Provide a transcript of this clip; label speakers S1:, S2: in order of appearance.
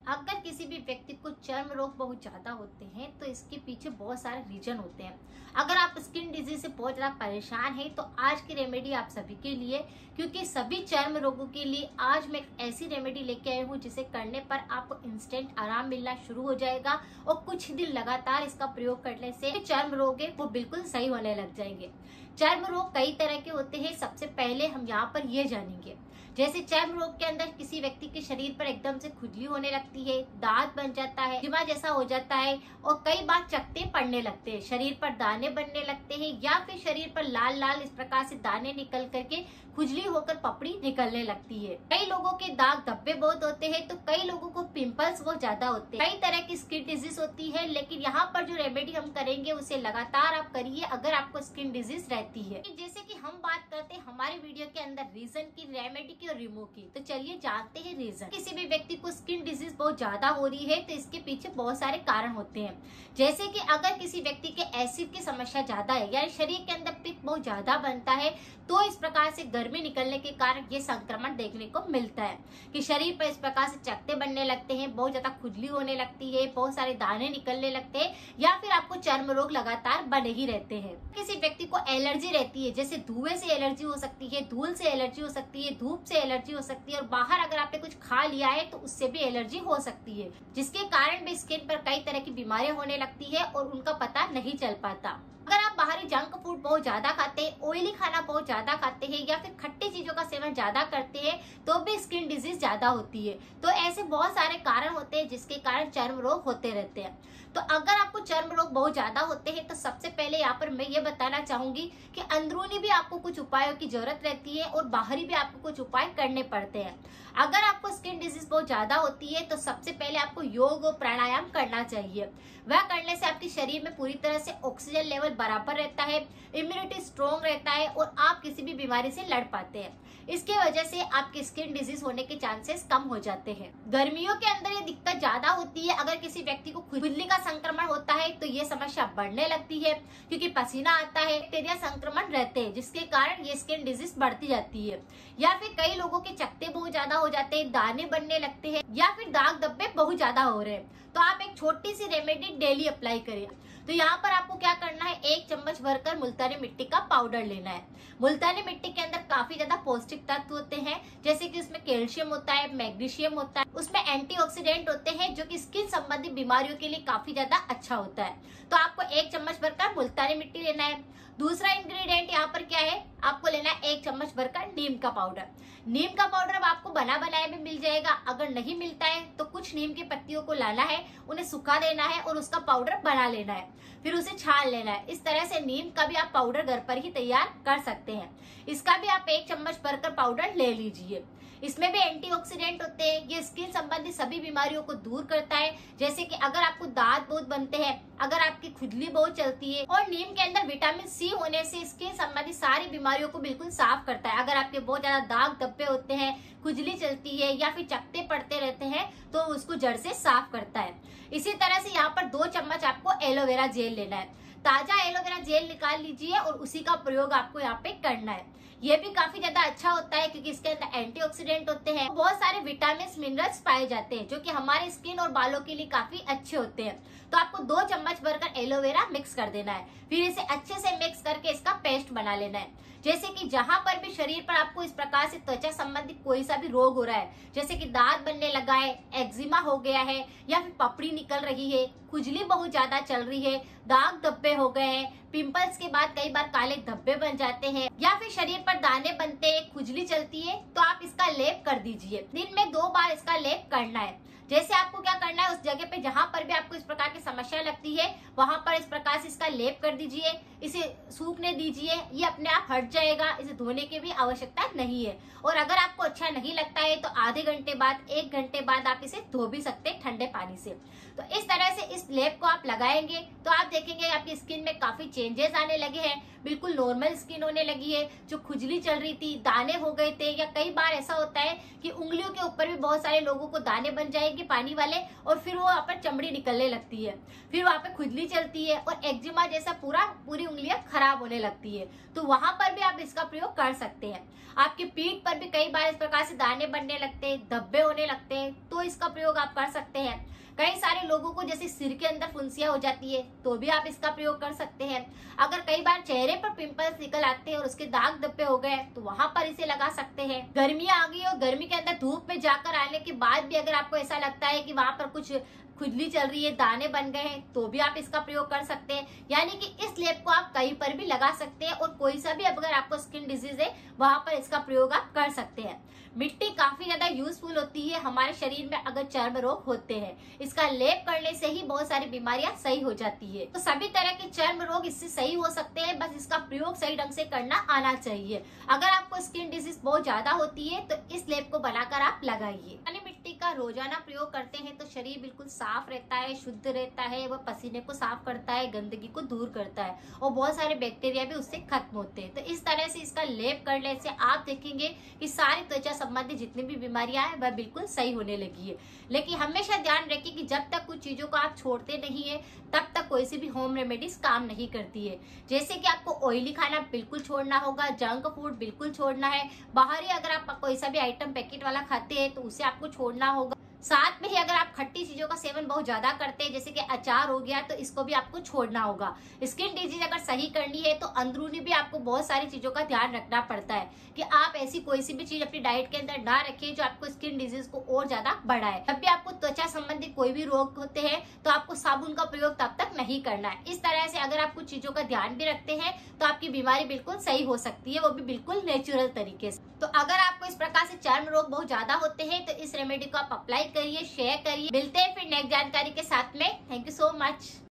S1: अगर किसी भी व्यक्ति को चर्म रोग बहुत ज्यादा होते हैं तो इसके पीछे बहुत सारे रीजन होते हैं। अगर आप स्किन डिजीज से बहुत ज्यादा परेशान हैं तो आज की रेमेडी आप सभी के लिए, क्योंकि सभी चर्म रोगों के लिए आज मैं एक ऐसी रेमेडी लेके आई हूँ जिसे करने पर आपको इंस्टेंट आराम मिलना शुरू हो जाएगा और कुछ दिन लगातार इसका प्रयोग करने से चर्म रोग है वो बिल्कुल सही होने लग जाएंगे। चर्म रोग कई तरह के होते हैं। सबसे पहले हम यहाँ पर ये जानेंगे, जैसे चर्म रोग के अंदर किसी व्यक्ति के शरीर पर एकदम से खुजली होने लगती है, दांत बन जाता है, जिमा जैसा हो जाता है और कई बार चकत्ते पड़ने लगते हैं, शरीर पर दाने बनने लगते हैं या फिर शरीर पर लाल लाल इस प्रकार से दाने निकल करके खुजली होकर पपड़ी निकलने लगती है। कई लोगों के दाग धब्बे बहुत होते हैं तो कई लोगों को पिंपल्स बहुत ज्यादा होते हैं। कई तरह की स्किन डिजीज होती है, लेकिन यहाँ पर जो रेमेडी हम करेंगे उसे लगातार आप करिए अगर आपको स्किन डिजीज रहती है। जैसे कि हम बात करते हैं हमारे वीडियो के अंदर रीजन की, रेमेडी की और रिमूव की, तो चलिए जानते हैं रीजन। किसी भी व्यक्ति को स्किन डिजीज बहुत ज्यादा हो रही है तो इसके पीछे बहुत सारे कारण होते हैं। जैसे कि अगर किसी व्यक्ति के एसिड की समस्या ज्यादा है, यानी शरीर के अंदर पित्त बहुत ज्यादा बनता है, तो इस प्रकार से गर्मी निकलने के कारण ये संक्रमण देखने को मिलता है कि शरीर पर इस प्रकार से चकत्ते बनने लगते हैं, बहुत ज्यादा खुजली होने लगती है, बहुत सारे दाने निकलने लगते हैं या फिर आपको चर्म रोग लगातार बने ही रहते हैं। किसी व्यक्ति को एलर्जी रहती है, जैसे धुएं से एलर्जी हो सकती है, धूल से एलर्जी हो सकती है, धूप से एलर्जी हो सकती है और बाहर अगर आपने कुछ खा लिया है तो उससे भी एलर्जी हो सकती है, जिसके कारण भी स्किन पर कई तरह की बीमारियां होने लगती है और उनका पता नहीं चल पाता। अगर आप बाहरी जंक फूड बहुत ज्यादा खाते हैं, ऑयली खाना बहुत ज्यादा खाते हैं या फिर खट्टी चीजों का सेवन ज्यादा करते हैं तो भी स्किन डिजीज ज्यादा होती है। तो ऐसे बहुत सारे कारण होते हैं जिसके कारण चर्म रोग होते रहते हैं। तो अगर आपको चर्म रोग बहुत ज्यादा होते हैं तो सबसे पहले यहाँ पर मैं ये बताना चाहूंगी कि अंदरूनी भी आपको कुछ उपायों की जरूरत रहती है और बाहरी भी आपको कुछ उपाय करने पड़ते हैं। अगर आपको स्किन डिजीज बहुत ज्यादा होती है तो सबसे पहले आपको योग और प्राणायाम करना चाहिए। वह करने से आपके शरीर में पूरी तरह से ऑक्सीजन लेवल बराबर रहता है, इम्यूनिटी स्ट्रॉन्ग रहता है और आप किसी भी बीमारी से लड़ पाते हैं। इसके वजह से आपके स्किन डिजीज होने के चांसेस कम हो जाते हैं। गर्मियों के अंदर ये दिक्कत ज्यादा होती है। अगर किसी व्यक्ति को खुजली का संक्रमण होता है तो ये समस्या बढ़ने लगती है, क्योंकि पसीना आता है, बैक्टीरिया संक्रमण रहते हैं, जिसके कारण ये स्किन डिजीज बढ़ती जाती है। या फिर कई लोगों के चकत्ते बहुत ज्यादा हो जाते हैं, दाने बनने लगते हैं या फिर दाग धब्बे बहुत ज्यादा हो रहे हैं। तो आप एक छोटी सी रेमेडी डेली अप्लाई करें। तो यहाँ पर आपको क्या करना है, 1 चम्मच भरकर मुल्तानी मिट्टी का पाउडर लेना है। मुल्तानी मिट्टी के अंदर काफी ज्यादा पौष्टिक तत्व होते हैं, जैसे कि उसमें कैल्शियम होता है, मैग्नीशियम होता है, उसमें एंटीऑक्सीडेंट होते हैं जो कि स्किन संबंधी बीमारियों के लिए काफी ज्यादा अच्छा होता है। तो आपको 1 चम्मच भरकर मुल्तानी मिट्टी लेना है। दूसरा इंग्रेडिएंट यहाँ पर क्या है, आपको लेना है 1 चम्मच भरकर नीम का पाउडर। नीम का पाउडर अब आपको बना बनाया भी मिल जाएगा। अगर नहीं मिलता है तो कुछ नीम की पत्तियों को लाना है, उन्हें सुखा देना है और उसका पाउडर बना लेना है, फिर उसे छान लेना है। इस तरह से नीम का भी आप पाउडर घर पर ही तैयार कर सकते हैं। इसका भी आप 1 चम्मच भरकर पाउडर ले लीजिए। इसमें भी एंटीऑक्सीडेंट होते हैं, ये स्किन संबंधी सभी बीमारियों को दूर करता है। जैसे कि अगर आपको दांत बहुत बनते हैं, अगर आपकी खुजली बहुत चलती है, और नीम के अंदर विटामिन सी होने से स्किन संबंधी सारी बीमारियों को बिल्कुल साफ करता है। अगर आपके बहुत ज्यादा दाग धब्बे होते हैं, खुजली चलती है या फिर चकत्ते पड़ते रहते हैं तो उसको जड़ से साफ करता है। इसी तरह से यहाँ पर 2 चम्मच आपको एलोवेरा जेल लेना है। ताजा एलोवेरा जेल निकाल लीजिए और उसी का प्रयोग आपको यहाँ पे करना है। ये भी काफी ज्यादा अच्छा होता है क्योंकि इसके अंदर एंटीऑक्सीडेंट होते हैं, बहुत सारे विटामिन मिनरल्स पाए जाते हैं जो कि हमारे स्किन और बालों के लिए काफी अच्छे होते हैं। तो आपको 2 चम्मच भरकर एलोवेरा मिक्स कर देना है, फिर इसे अच्छे से मिक्स करके इसका पेस्ट बना लेना है। जैसे कि जहां पर भी शरीर पर आपको इस प्रकार से त्वचा संबंधी कोई सा भी रोग हो रहा है, जैसे कि दांत बनने लगा है, एक्जिमा हो गया है या फिर पपड़ी निकल रही है, खुजली बहुत ज्यादा चल रही है, दाग धब्बे हो गए हैं, पिंपल्स के बाद कई बार काले धब्बे बन जाते हैं या फिर शरीर पर दाने बनते हैं, खुजली चलती है, तो आप इसका लेप कर दीजिए। दिन में 2 बार इसका लेप करना है। जैसे आपको क्या करना है, उस जगह पे जहां पर भी आपको इस प्रकार की समस्या लगती है वहां पर इस प्रकार से इसका लेप कर दीजिए, इसे सूखने दीजिए, ये अपने आप हट जाएगा, इसे धोने की भी आवश्यकता नहीं है। और अगर आपको अच्छा नहीं लगता है तो आधे घंटे बाद, 1 घंटे बाद आप इसे धो भी सकते हैं ठंडे पानी से। तो इस तरह से इस लेप को आप लगाएंगे तो आप देखेंगे आपकी स्किन में काफी चेंजेस आने लगे हैं, बिल्कुल नॉर्मल स्किन होने लगी है। जो खुजली चल रही थी, दाने हो गए थे, या कई बार ऐसा होता है कि उंगलियों के ऊपर भी बहुत सारे लोगों को दाने बन जाएंगे की पानी वाले, और फिर वो वहाँ पर चमड़ी निकलने लगती है, फिर वहाँ पे खुजली चलती है और एक्जिमा जैसा पूरी उंगलियां खराब होने लगती है। तो वहां पर भी आप इसका प्रयोग कर सकते हैं। आपकी पीठ पर भी कई बार इस प्रकार से दाने बनने लगते हैं, धब्बे होने लगते हैं, तो इसका प्रयोग आप कर सकते हैं। कई सारे लोगों को जैसे सिर के अंदर फुंसियां हो जाती है, तो भी आप इसका प्रयोग कर सकते हैं। अगर कई बार चेहरे पर पिंपल्स निकल आते हैं और उसके दाग धब्बे हो गए, तो वहां पर इसे लगा सकते हैं। गर्मियां आ गई और गर्मी के अंदर धूप में जाकर आने के बाद भी अगर आपको ऐसा लगता है कि वहां पर कुछ खुजली चल रही है, दाने बन गए हैं, तो भी आप इसका प्रयोग कर सकते हैं। यानी कि इस लेप को आप कहीं पर भी लगा सकते हैं और कोई सा भी अगर आपको स्किन डिजीज है वहां पर इसका प्रयोग आप कर सकते हैं। मिट्टी काफी ज्यादा यूजफुल होती है हमारे शरीर में अगर चर्म रोग होते हैं। इसका लेप करने से ही बहुत सारी बीमारियां सही हो जाती है। तो सभी तरह के चर्म रोग इससे सही हो सकते हैं, बस इसका प्रयोग सही ढंग से करना आना चाहिए। अगर आपको स्किन डिजीज बहुत ज्यादा होती है तो इस लेप को बनाकर आप लगाइए। मिट्टी का रोजाना प्रयोग करते हैं तो शरीर बिल्कुल साफ रहता है, शुद्ध रहता है, वह पसीने को साफ करता है, गंदगी को दूर करता है और बहुत सारे बैक्टीरिया भी उससे खत्म होते हैं। तो इस तरह से इसका लेप करने से आप देखेंगे कि सारी त्वचा संबंधी जितनी भी बीमारियां हैं वह बिल्कुल सही होने लगी है। लेकिन हमेशा ध्यान रखिए कि जब तक कुछ चीजों को आप छोड़ते नहीं है तब तक कोई सी भी होम रेमेडीज काम नहीं करती है। जैसे कि आपको ऑयली खाना बिल्कुल छोड़ना होगा, जंक फूड बिल्कुल छोड़ना है, बाहरी अगर आप कोई सा भी आइटम पैकेट वाला खाते हैं तो उसे आपको छोड़ना होगा। साथ में ही अगर आप खट्टी चीजों का सेवन बहुत ज्यादा करते हैं जैसे कि अचार हो गया, तो इसको भी आपको छोड़ना होगा। स्किन डिजीज अगर सही करनी है तो अंदरूनी भी आपको बहुत सारी चीजों का ध्यान रखना पड़ता है कि आप ऐसी कोई सी भी चीज अपनी डाइट के अंदर ना रखें जो आपको स्किन डिजीज को और ज्यादा बढ़ाए। जब भी आपको त्वचा संबंधी कोई भी रोग होते हैं तो आपको साबुन का प्रयोग तब तक नहीं करना है। इस तरह से अगर आप कुछ चीजों का ध्यान भी रखते हैं तो आपकी बीमारी बिल्कुल सही हो सकती है, वो भी बिल्कुल नेचुरल तरीके से। तो अगर आपको इस प्रकार से चर्म रोग बहुत ज्यादा होते हैं तो इस रेमेडी को आप अप्लाई करिए, शेयर करिए। मिलते हैं फिर नेक्स्ट जानकारी के साथ में। Thank you so much.